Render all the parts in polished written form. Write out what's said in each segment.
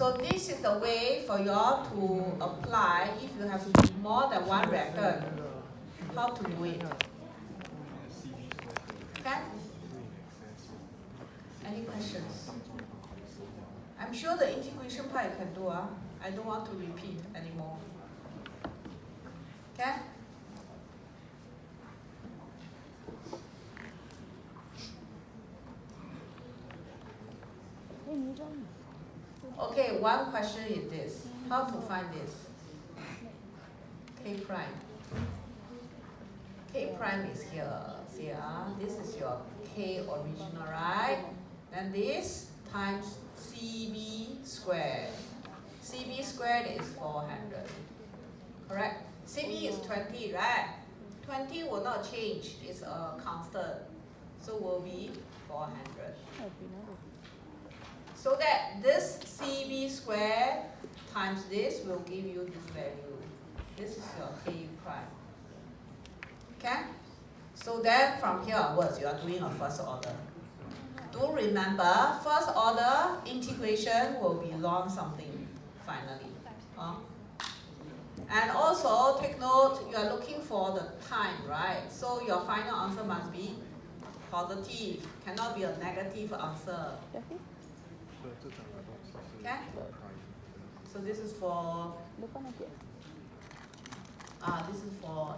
So this is the way for you all to apply if you have more than one reactor, how to do it. Okay? Any questions? I'm sure the integration part you can do. I don't want to repeat anymore. Okay? Okay, one question is this. How to find this? K prime. K prime is here. See, this is your K original, right? And this times CB squared. CB squared is 400. Correct? CB is 20, right? 20 will not change. It's a constant. So will be 400. So that this CB squared times this will give you this value. This is your K prime. Okay? So then from here onwards, you are doing a first order. Do remember, first order integration will be long something finally. And also take note, you are looking for the time, right? So your final answer must be positive, cannot be a negative answer. Okay? So this is for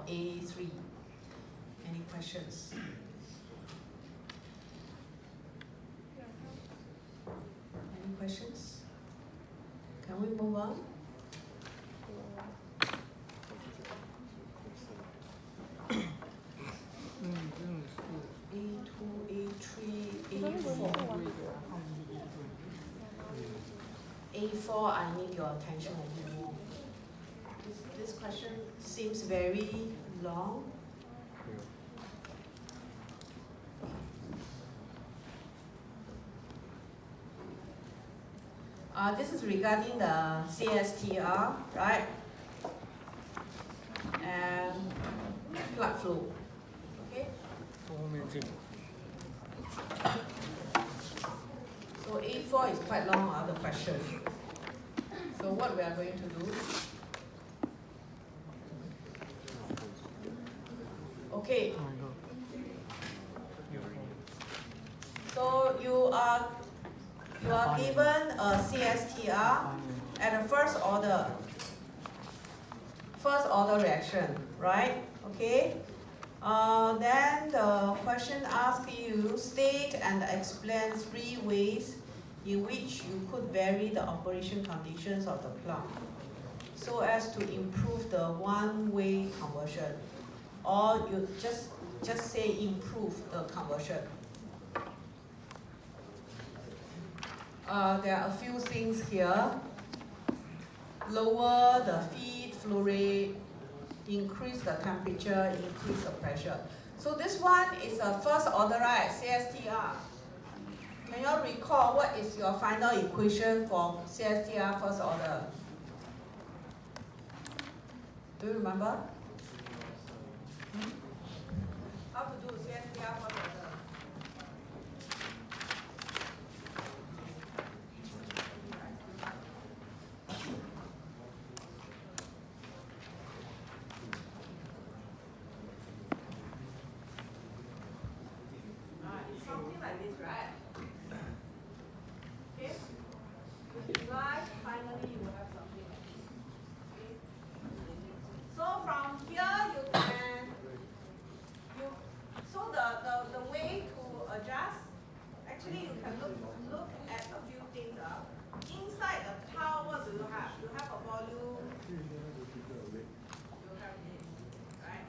A3. Any questions? Any questions? Can we move on? A2, A3, A4. A4, I need your attention a little more. This question seems very long. This is regarding the CSTR, right? And plug flow. Okay? So A4 is quite long, the question. So what we are going to do? Okay. So you are given a CSTR at a first order reaction, right? Okay. Then the question asks you state and explain 3 ways in which you could vary the operation conditions of the plant so as to improve the one-way conversion, or you just say improve the conversion. There are a few things here. Lower the feed flow rate, increase the temperature, increase the pressure. So this one is a first order, right? CSTR. Can you all recall what is your final equation for CSTR first order? Do you remember? How to do CSTR first order? It's something like this, right? Okay? If you like, finally you will have something like this. Okay? So from here you can the way to adjust, actually you can look at a few things. Inside a towel, what do you have? You have a volume. You have this, right?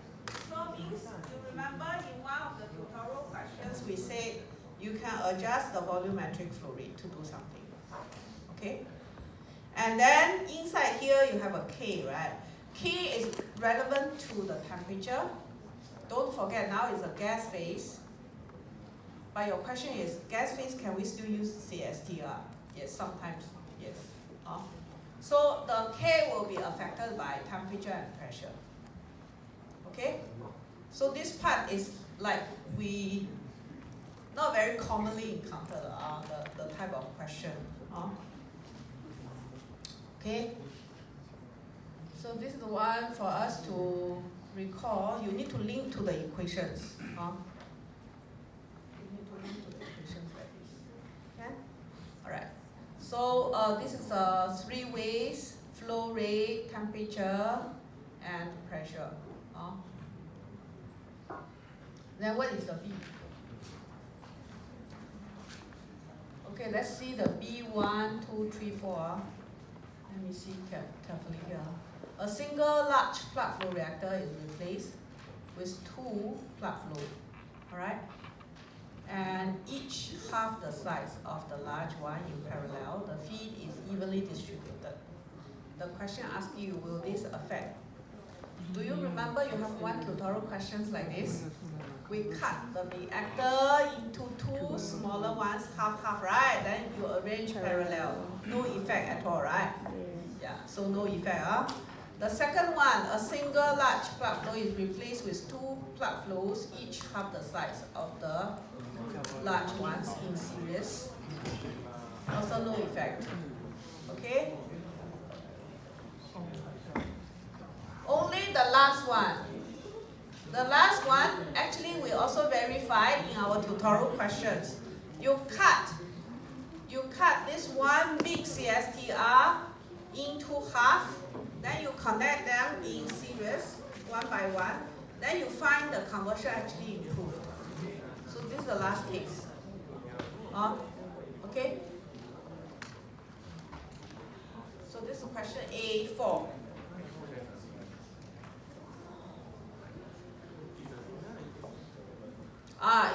So means you remember in one of the tutorial questions we said you can adjust the volumetric flow rate to do something. Okay? And then inside here you have a K, right? K is relevant to the temperature. Don't forget now it's a gas phase. But your question is, gas phase, can we still use CSTR? Yes, sometimes, yes. So the K will be affected by temperature and pressure. Okay? So this part is like we not very commonly encounter the type of question. Okay? So this is the one for us to recall. You need to link to the equations. Huh? You need to link to the equations like this. Okay? Alright. So this is 3 ways: flow rate, temperature, and pressure. Then what is the V? Okay, let's see the B1, 2, 3, 4. Let me see carefully here. A single large plug flow reactor is replaced with 2 plug flow. Alright? And each half the size of the large one in parallel. The feed is evenly distributed. The question asks you, will this affect? Do you remember you have 1 tutorial questions like this? We cut the reactor into 2 smaller ones, half, right? Then you arrange parallel. No effect at all, right? Yeah, so no effect. The second one, a single large plug flow is replaced with 2 plug flows, each half the size of the large ones in series. Also no effect. Okay? Only the last one. The last one, actually we also verified in our tutorial questions. You cut this one big CSTR into half, then you connect them in series, one by one, then you find the conversion actually improved. So this is the last case. Okay? So this is question A4.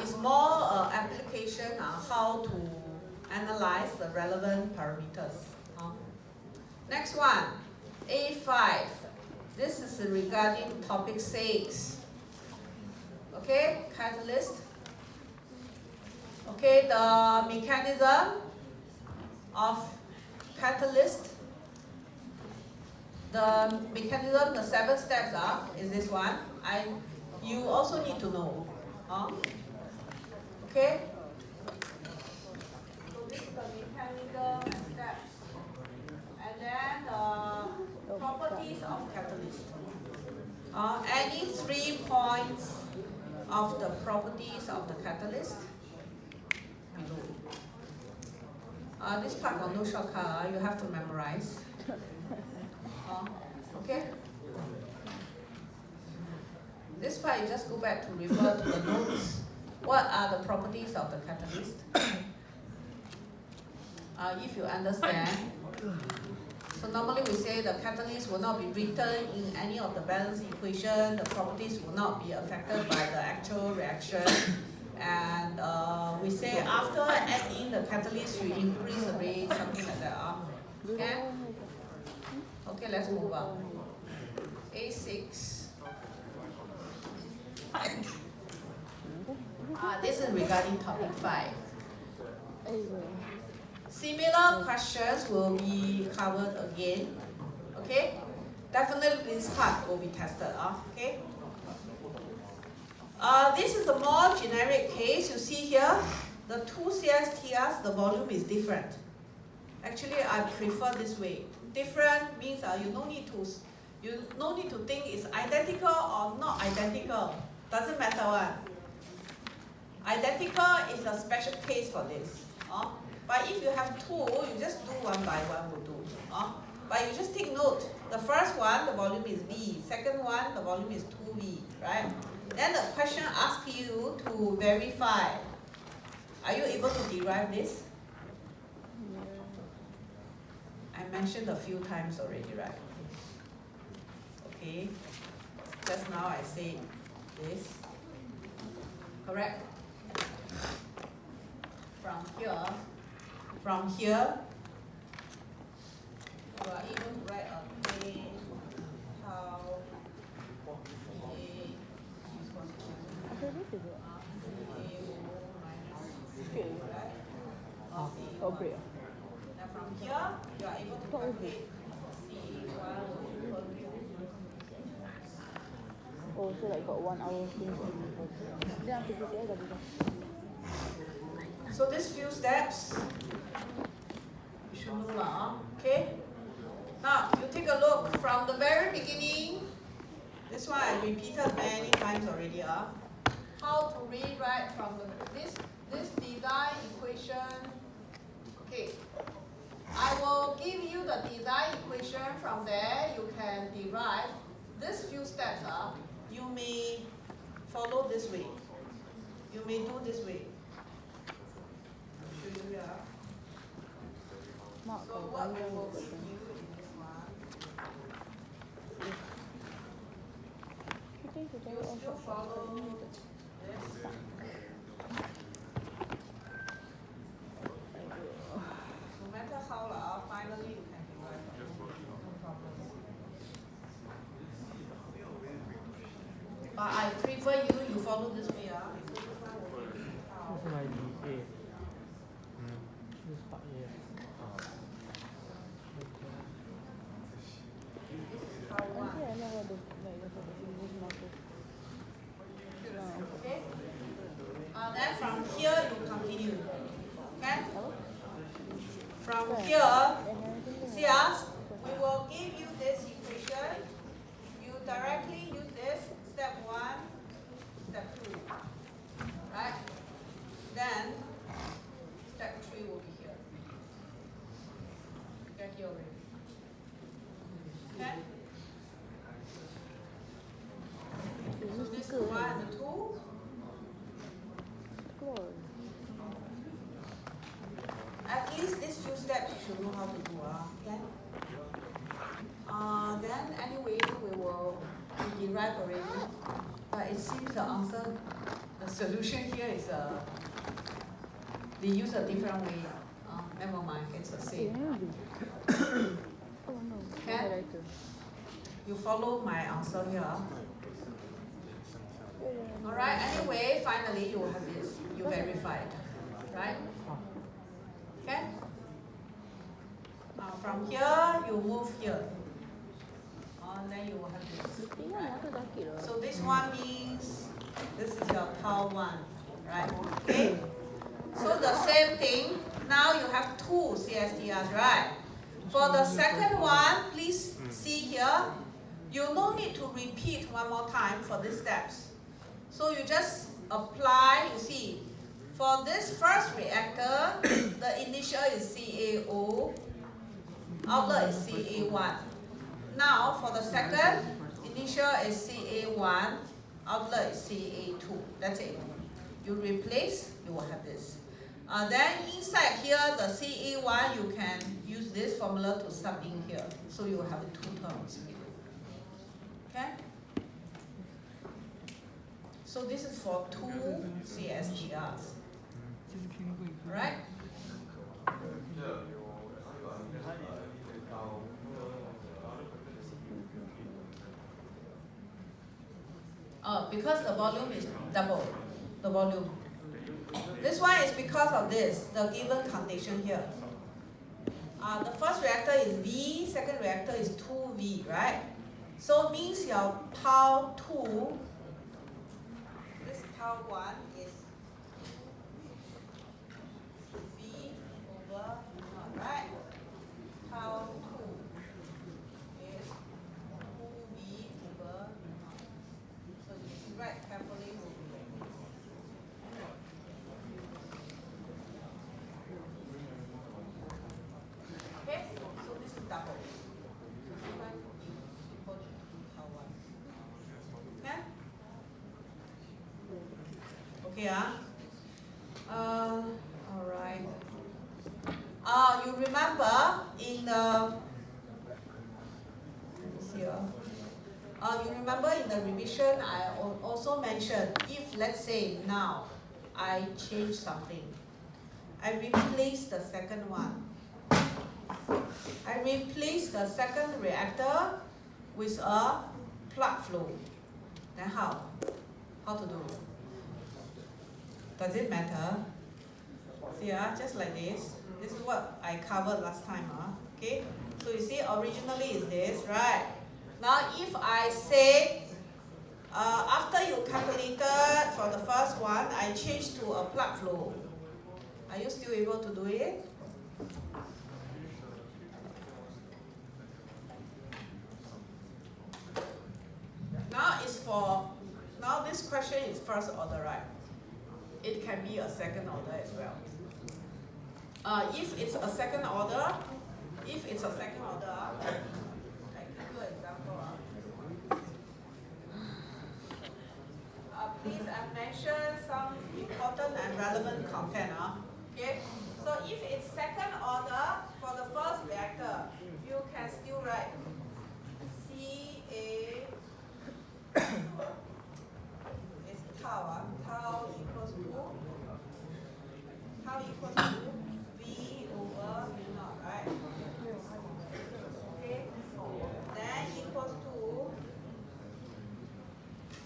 It's more application on how to analyze the relevant parameters. Next one, A5. This is regarding topic 6. Okay, catalyst. Okay, the mechanism of catalyst. The mechanism, the 7 steps is this one. You also need to know. Okay? So this is the mechanism and steps. And then the properties of catalyst. Any 3 points of the properties of the catalyst below. This part got no shortcut, you have to memorize. Okay? This part you just go back to refer to the notes. What are the properties of the catalyst? If you understand. So normally we say the catalyst will not be written in any of the balance equation. The properties will not be affected by the actual reaction. And we say after adding the catalyst, you increase the rate, something like that. Okay? Okay, let's move on. A6. This is regarding topic 5. Similar questions will be covered again. Okay? Definitely this part will be tested. Okay? This is a more generic case. You see here, the 2 CSTRs, the volume is different. Actually, I prefer this way. Different means you no need to think it's identical or not identical. Doesn't matter one. Identical is a special case for this. But if you have 2, you just do one by one will do. But you just take note. The first one, the volume is V. Second one, the volume is 2V, right? Then the question asks you to verify. Are you able to derive this? I mentioned a few times already, right? Okay. Just now I said this. Correct? From here, you are able to write a K, tau, A is equal to right? Now from here, you are able to calculate C1 equal to. Oh, so like got 1 hour finish. Then after PCL dah bisa. So these few steps, you should know lah, okay? one I repeated many times already. How to rewrite from this design equation. Okay. I will give you the design equation. From there you can derive this few steps. You may follow this way. You may do this way. I'll show you here. Mak, So kau what we panjang will kot give tu. you in this one, Kita cari you orang still short follow ni. this. No matter how, finally you can derive. No problem. But I prefer you follow this way. So this one will give you how. This might be A. This part A. This is how one. Nanti I know what the like the English marker. Okay? Then from here you continue. Okay? From here, see us, we will give you this equation. You directly use this, step 1, step 2. Right? Then, step 3 will be here. Get here already. Okay? So this is 1 and 2. Keluar. At least these few steps you should know how to do. Okay? Then anyway we derive already. But it seems the answer, the solution here is they use a different way. Never mind, it's the same. Oh no. Can? You follow my answer here. Alright, anyway, finally you have this. You verified. Right? Okay? From here, you move here. Then you will have this. Right? So this one means this is your tau 1. Right? Okay? So the same thing. Now you have 2 CSTRs, right? For the second one, please see here. You no need to repeat one more time for these steps. So you just apply, you see, for this first reactor, the initial is CaO, outlet is Ca1. Now for the second, initial is Ca1, outlet is Ca2. That's it. You replace, you will have this. Then inside here, the Ca1, you can use this formula to sub in here. So you will have 2 terms here. Okay? So this is for 2 CSTRs. Right? Because the volume is double, the volume. This one is because of this, the given condition here. The first reactor is V, second reactor is 2V, right? So means your tau 2, this tau 1 is V over V0, right? Tau 2 is 2V over V0. So if you write carefully, will be ready. Okay, so this is double. Okay, all right. You remember in the you remember in the revision I also mentioned if let's say now I change something, I replace the second one. I replace the second reactor with a plug flow. Then how? How to do? Does it matter? See, just like this. This is what I covered last time. Okay? So you see, originally is this, right? Now if I say, after you calculated for the first one, I change to a plug flow. Are you still able to do it? Now it's first order, right? It can be a second order as well. If it's a second order, I give you an example. Please mention some important and relevant content. Okay. So if it's second order for the first reactor, you can still write CA is tau equals to V over mu naught, right? Okay. Then equals to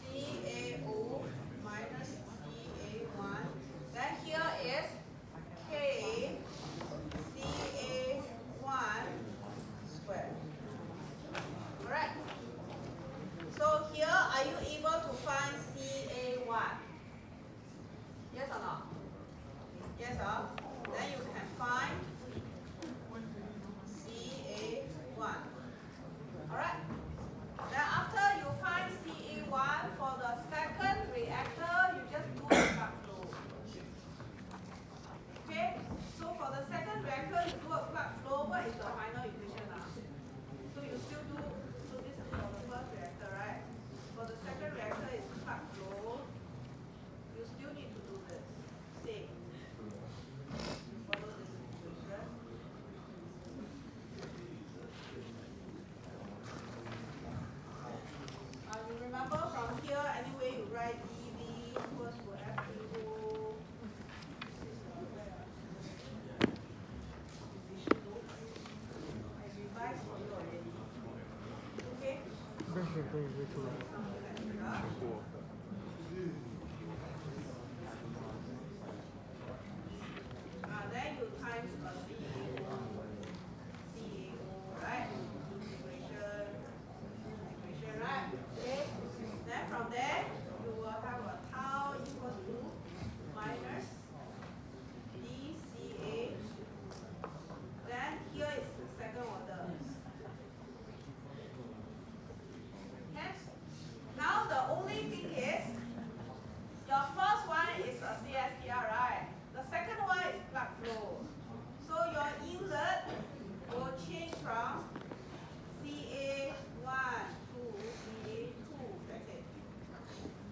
CAO minus CA1. Then here is K CA1 squared. Correct? So here, are you able to find CA1? Yes or not? Yes, then you can find CA1. Alright? Then after you find CA1 for the second reactor, you just do the plug flow. Okay? So for the second reactor, you do a plug flow. What is the final equation? So you still do, so this is for the first reactor, right? For the second reactor, it's plug flow. You still need to do this. Same. You follow this equation. You remember from here, anyway, you write dV equals to F equal. I revised for you already. Okay? 但是可以微出来。Then you times a CAO, right? Equation, right? Okay. Then from there, you will have a tau equals to minus dCA. Then here is the second order. Okay. Now the only thing is, your first one is a CSTR, right? The second one is plug flow. So your inlet will change from CA1 to CA2. That's it.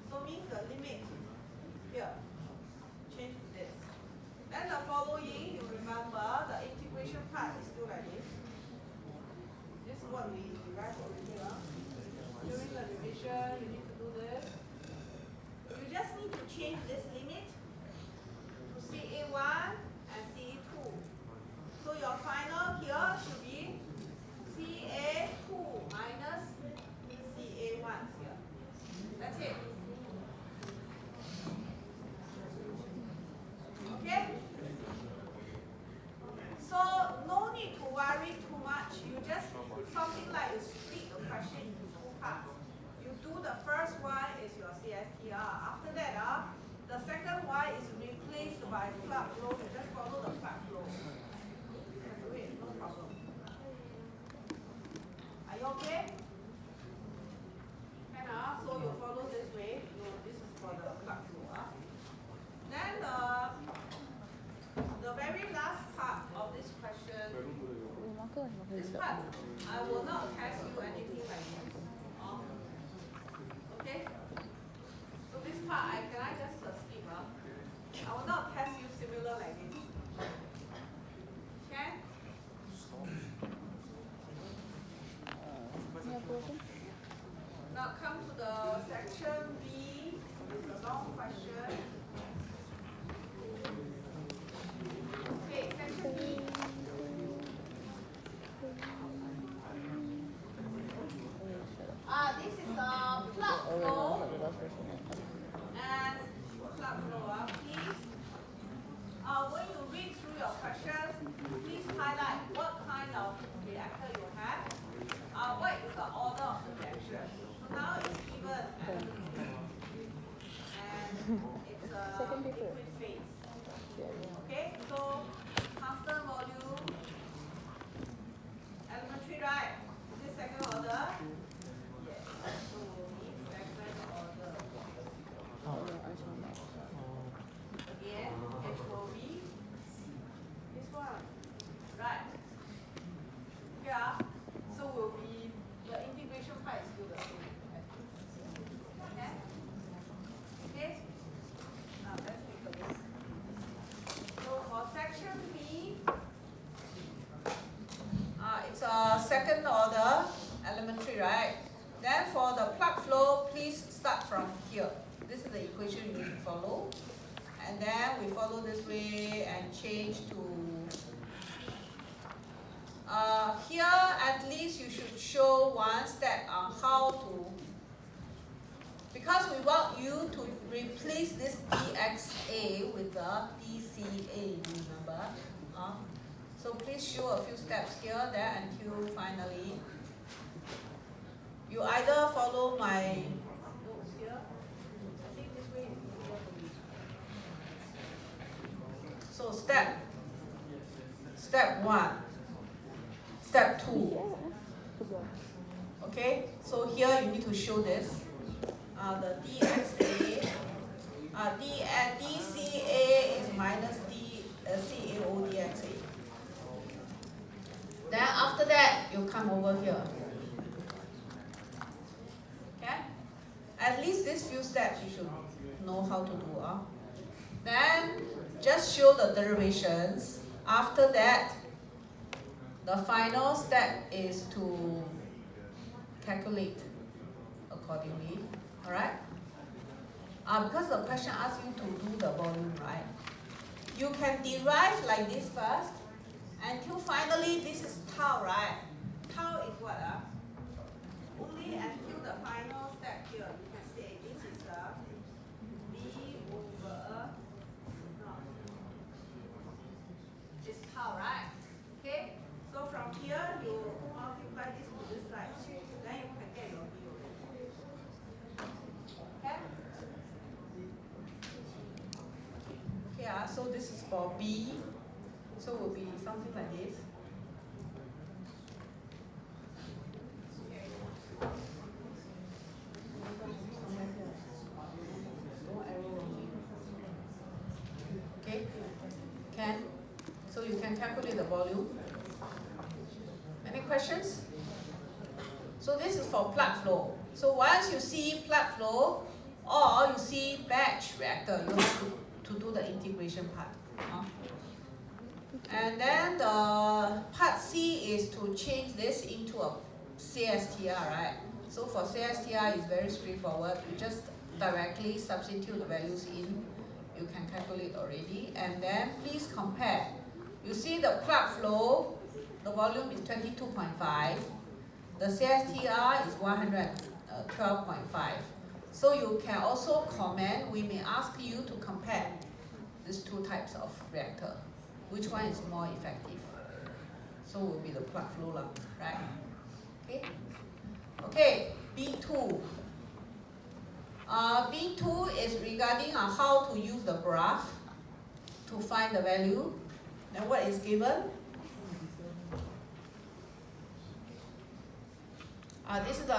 So means the limit here change to this. Then the following, you remember the integration part is still like this. This is what we derived already. During the revision, you need to do this. You just need to change this limit to CA1 and CA2. So your final here should be CA2 minus CA1 here. That's it. Okay? So no need to worry too much. You just something like you split the question into two parts. You do the first one is your CSTR. After that, the second one is replaced by plug flow. You just follow the plug flow. You can do it, no problem. Are you okay? And so you follow this way. This is for the plug flow. Then the very last part of this question, this part, I will not test you anything like this. Okay? So this part, can I just skip? I will not test you similar like this. Okay? Now come to the section B. It's a long question. Okay, section B. This is a plug flow and plug flow. Please, when you read through your questions, please highlight what kind of reactor you have. What is the order of the reaction? So now it's given and it's a liquid phase. Okay, so constant volume, elementary, right? Is this second order? Yes. So right? Yeah. So will be the integration part is still the same. Okay? Okay? Now let's take a look. So for section B, it's a second order elementary, right? Then for the plug flow, please start from here. This is the equation you need to follow. And then we follow this way and change to here. At least you should show one step on how to, because we want you to replace this dxa with the dca, remember? So please show a few steps here, there, until finally you either follow my notes here. I think this way is easier for me. So step 1, step 2. Okay, so here you need to show this. The dxa, dca is minus cao dxa. Then after that, you come over here. Okay? At least these few steps you should know how to do. Then just show the derivations. After that, the final step is to calculate accordingly. Alright? Because the question asks you to do the volume, right? You can derive like this first until finally this is tau, right? Tau is what? Only until the final step here, you can say this is B over this tau, right? Okay? So from here, you multiply this to this side. Then you can get your B over here. Okay? Okay, so this is for B. So it will be something like this. Okay, can. So you can calculate the volume. Any questions? So this is for plug flow. So once you see plug flow or you see batch reactor, you have to do the integration part. And then the part C is to change this into a CSTR, right? So for CSTR, it's very straightforward. You just directly substitute the values in. You can calculate already. And then please compare. You see the plug flow, the volume is 22.5. The CSTR is 112.5. So you can also comment. We may ask you to compare these two types of reactor. Which one is more effective? So will be the plug flow, right? Okay. Okay, B2. B2 is regarding how to use the graph to find the value. Then what is given? This is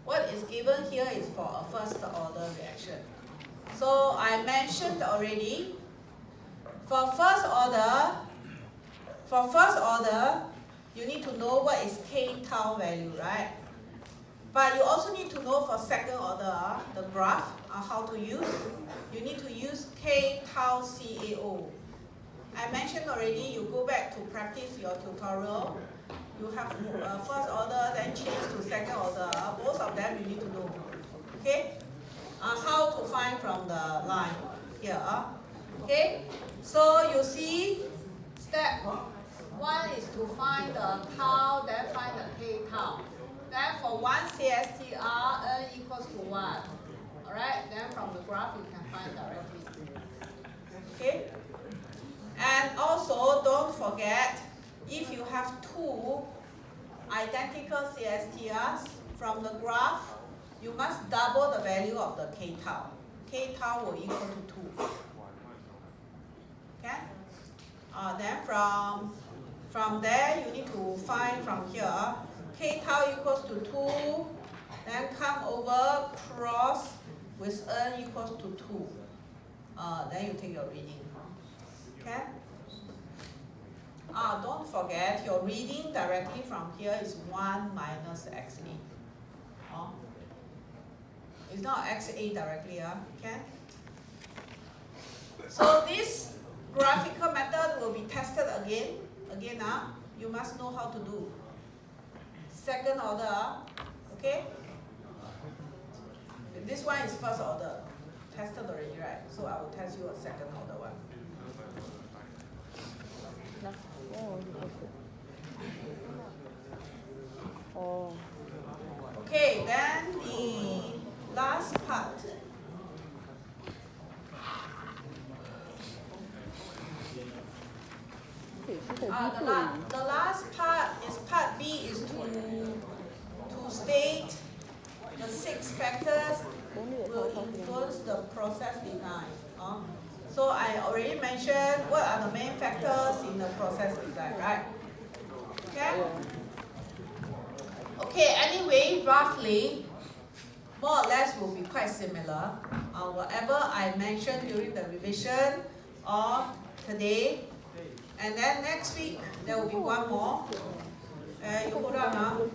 what is given here is for a first order reaction. So I mentioned already. For first order, you need to know what is K tau value, right? But you also need to know for second order, the graph, how to use. You need to use K tau CAO. I mentioned already, you go back to practice your tutorial. You have first order, then change to second order. Both of them you need to know. Okay? How to find from the line here. Okay? So you see, step 1 is to find the tau, then find the K tau. Then for one CSTR, N equals to 1. Alright, then from the graph you can find directly. Okay? And also, don't forget, if you have two identical CSTRs from the graph, you must double the value of the K tau. K tau will equal to 2. Okay? Then from there, you need to find from here, K tau equals to 2, then come over, cross with N equals to 2. Then you take your reading. Okay? don't forget your reading directly from here is 1 minus XA. It's not XA directly, can? So this graphical method will be tested again. You must know how to do. Second order, okay? This one is first order. Tested already, right? So I will test you a second order one. Oh. Okay, then the last part. The last part is part B is to state the 6 factors will influence the process design. So I already mentioned what are the main factors in the process design, right? Okay? Okay, anyway, roughly, more or less will be quite similar. Whatever I mentioned during the revision or today. And then next week, there will be one more. You hold on.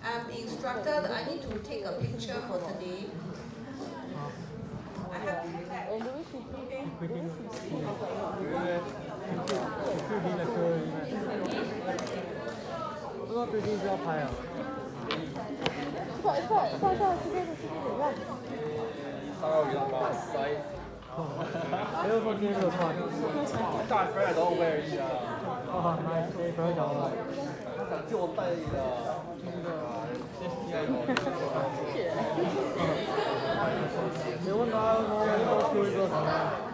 I'm instructed, I need to take a picture for today. I have to do that.大飞来到威尔伊啊！哦，那飞不要讲了。他想借我带你的。你问他说要推个什么？